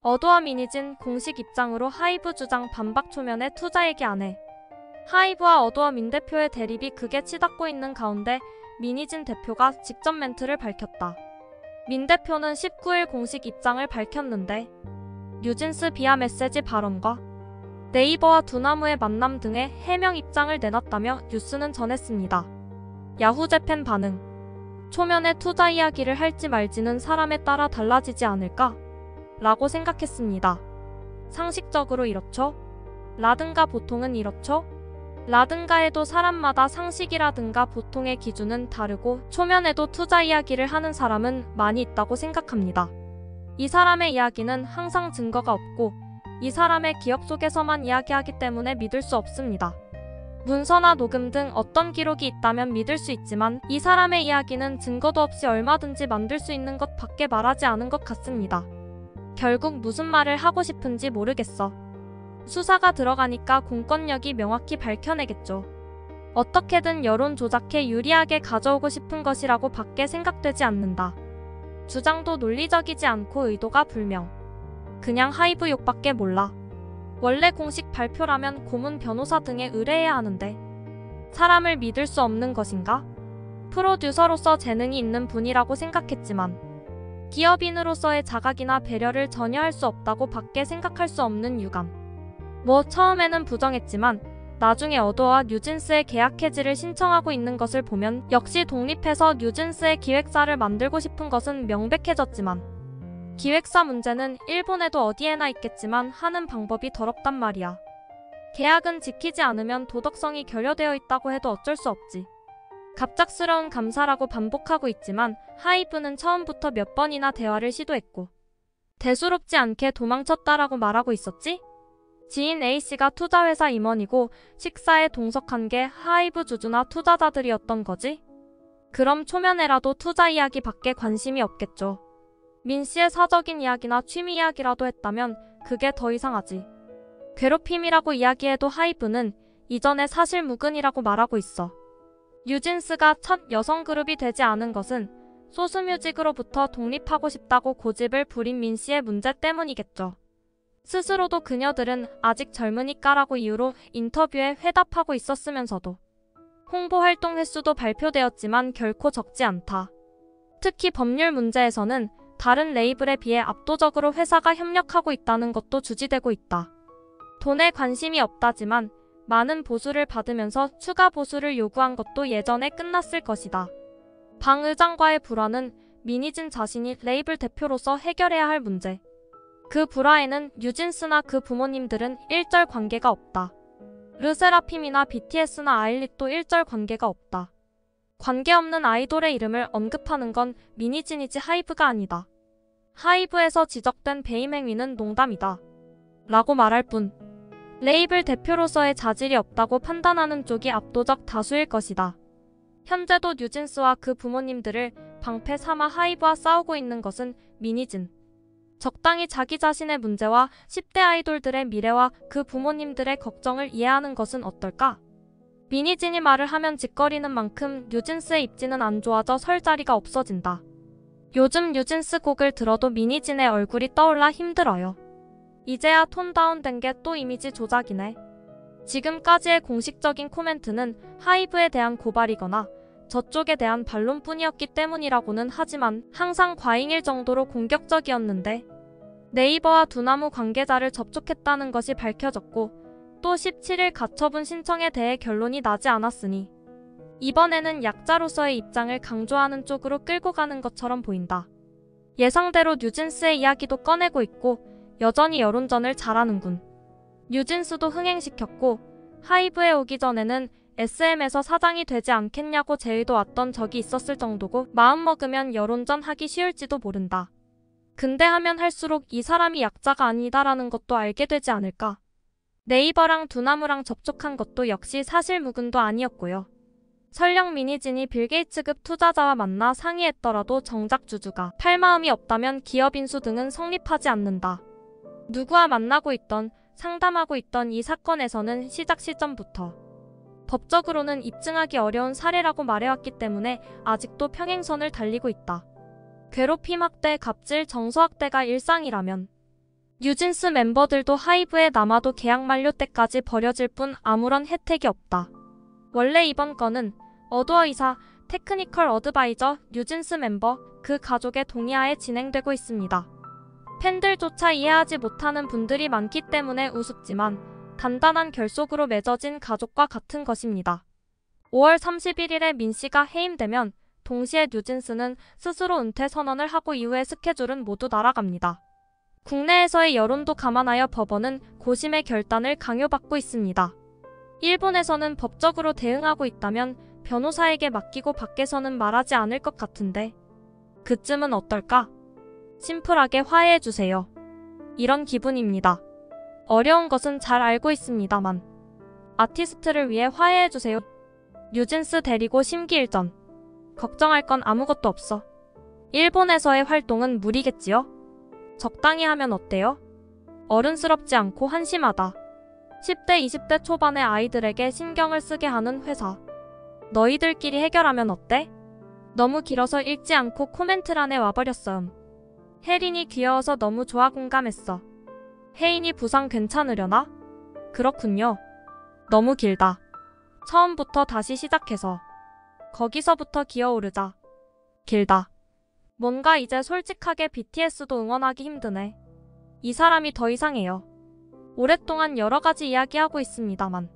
어도와 미니진 공식 입장으로 하이브 주장 반박 초면에 투자 얘기 안 해. 하이브와 어도와 민 대표의 대립이 극에 치닫고 있는 가운데 미니진 대표가 직접 멘트를 밝혔다. 민 대표는 19일 공식 입장을 밝혔는데 뉴진스 비하 메시지 발언과 네이버와 두나무의 만남 등의 해명 입장을 내놨다며 뉴스는 전했습니다. 야후재팬 반응. 초면에 투자 이야기를 할지 말지는 사람에 따라 달라지지 않을까? 라고 생각했습니다. 상식적으로 이렇죠? 라든가 보통은 이렇죠? 라든가에도 사람마다 상식이라든가 보통의 기준은 다르고 초면에도 투자 이야기를 하는 사람은 많이 있다고 생각합니다. 이 사람의 이야기는 항상 증거가 없고 이 사람의 기억 속에서만 이야기하기 때문에 믿을 수 없습니다. 문서나 녹음 등 어떤 기록이 있다면 믿을 수 있지만 이 사람의 이야기는 증거도 없이 얼마든지 만들 수 있는 것 밖에 말하지 않은 것 같습니다. 결국 무슨 말을 하고 싶은지 모르겠어. 수사가 들어가니까 공권력이 명확히 밝혀내겠죠. 어떻게든 여론 조작해 유리하게 가져오고 싶은 것이라고 밖에 생각되지 않는다. 주장도 논리적이지 않고 의도가 불명. 그냥 하이브 욕밖에 몰라. 원래 공식 발표라면 고문 변호사 등에 의뢰해야 하는데 사람을 믿을 수 없는 것인가? 프로듀서로서 재능이 있는 분이라고 생각했지만 기업인으로서의 자각이나 배려를 전혀 할 수 없다고 밖에 생각할 수 없는 유감. 처음에는 부정했지만 나중에 어도와 뉴진스의 계약 해지를 신청하고 있는 것을 보면 역시 독립해서 뉴진스의 기획사를 만들고 싶은 것은 명백해졌지만 기획사 문제는 일본에도 어디에나 있겠지만 하는 방법이 더럽단 말이야. 계약은 지키지 않으면 도덕성이 결여되어 있다고 해도 어쩔 수 없지. 갑작스러운 감사라고 반복하고 있지만 하이브는 처음부터 몇 번이나 대화를 시도했고 대수롭지 않게 도망쳤다라고 말하고 있었지? 지인 A씨가 투자회사 임원이고 식사에 동석한 게 하이브 주주나 투자자들이었던 거지? 그럼 초면에라도 투자 이야기 밖에 관심이 없겠죠. 민씨의 사적인 이야기나 취미 이야기라도 했다면 그게 더 이상하지. 괴롭힘이라고 이야기해도 하이브는 이전에 사실무근이라고 말하고 있어. 뉴진스가 첫 여성그룹이 되지 않은 것은 소스뮤직으로부터 독립하고 싶다고 고집을 부린 민씨의 문제 때문이겠죠. 스스로도 그녀들은 아직 젊으니까라고 이유로 인터뷰에 회답하고 있었으면서도 홍보 활동 횟수도 발표되었지만 결코 적지 않다. 특히 법률 문제에서는 다른 레이블에 비해 압도적으로 회사가 협력하고 있다는 것도 주지되고 있다. 돈에 관심이 없다지만 많은 보수를 받으면서 추가 보수를 요구한 것도 예전에 끝났을 것이다. 방 의장과의 불화는 미니진 자신이 레이블 대표로서 해결해야 할 문제. 그 불화에는 뉴진스나 그 부모님들은 일절 관계가 없다. 르세라핌이나 BTS나 아일릿도 일절 관계가 없다. 관계없는 아이돌의 이름을 언급하는 건 미니진이지 하이브가 아니다. 하이브에서 지적된 배임 행위는 농담이다. 라고 말할 뿐 레이블 대표로서의 자질이 없다고 판단하는 쪽이 압도적 다수일 것이다. 현재도 뉴진스와 그 부모님들을 방패 삼아 하이브와 싸우고 있는 것은 미니진. 적당히 자기 자신의 문제와 10대 아이돌들의 미래와 그 부모님들의 걱정을 이해하는 것은 어떨까? 미니진이 말을 하면 짓거리는 만큼 뉴진스의 입지는 안 좋아져 설 자리가 없어진다. 요즘 뉴진스 곡을 들어도 미니진의 얼굴이 떠올라 힘들어요. 이제야 톤 다운된 게 또 이미지 조작이네. 지금까지의 공식적인 코멘트는 하이브에 대한 고발이거나 저쪽에 대한 반론뿐이었기 때문이라고는 하지만 항상 과잉일 정도로 공격적이었는데 네이버와 두나무 관계자를 접촉했다는 것이 밝혀졌고 또 17일 가처분 신청에 대해 결론이 나지 않았으니 이번에는 약자로서의 입장을 강조하는 쪽으로 끌고 가는 것처럼 보인다. 예상대로 뉴진스의 이야기도 꺼내고 있고 여전히 여론전을 잘하는군. 뉴진스도 흥행시켰고 하이브에 오기 전에는 SM에서 사장이 되지 않겠냐고 제의도 왔던 적이 있었을 정도고 마음먹으면 여론전 하기 쉬울지도 모른다. 근데 하면 할수록 이 사람이 약자가 아니다라는 것도 알게 되지 않을까. 네이버랑 두나무랑 접촉한 것도 역시 사실무근도 아니었고요. 설령 미니진이 빌 게이츠급 투자자와 만나 상의했더라도 정작 주주가 팔 마음이 없다면 기업 인수 등은 성립하지 않는다. 누구와 만나고 있던 상담하고 있던 이 사건에서는 시작 시점부터 법적으로는 입증하기 어려운 사례라고 말해왔기 때문에 아직도 평행선을 달리고 있다. 괴롭힘, 학대, 갑질, 정서학대가 일상이라면 뉴진스 멤버들도 하이브에 남아도 계약 만료 때까지 버려질 뿐 아무런 혜택이 없다. 원래 이번 건은 어두어 이사, 테크니컬 어드바이저, 뉴진스 멤버, 그 가족의 동의하에 진행되고 있습니다. 팬들조차 이해하지 못하는 분들이 많기 때문에 우습지만 단단한 결속으로 맺어진 가족과 같은 것입니다. 5월 31일에 민 씨가 해임되면 동시에 뉴진스는 스스로 은퇴 선언을 하고 이후의 스케줄은 모두 날아갑니다. 국내에서의 여론도 감안하여 법원은 고심의 결단을 강요받고 있습니다. 일본에서는 법적으로 대응하고 있다면 변호사에게 맡기고 밖에서는 말하지 않을 것 같은데 그쯤은 어떨까? 심플하게 화해해주세요. 이런 기분입니다. 어려운 것은 잘 알고 있습니다만 아티스트를 위해 화해해주세요. 뉴진스 데리고 심기일전. 걱정할 건 아무것도 없어. 일본에서의 활동은 무리겠지요? 적당히 하면 어때요? 어른스럽지 않고 한심하다. 10대, 20대 초반의 아이들에게 신경을 쓰게 하는 회사. 너희들끼리 해결하면 어때? 너무 길어서 읽지 않고 코멘트란에 와버렸음. 혜린이 귀여워서 너무 좋아 공감했어. 혜인이 부상 괜찮으려나? 그렇군요. 너무 길다. 처음부터 다시 시작해서. 거기서부터 기어오르자. 길다. 뭔가 이제 솔직하게 BTS도 응원하기 힘드네. 이 사람이 더 이상해요. 오랫동안 여러 가지 이야기하고 있습니다만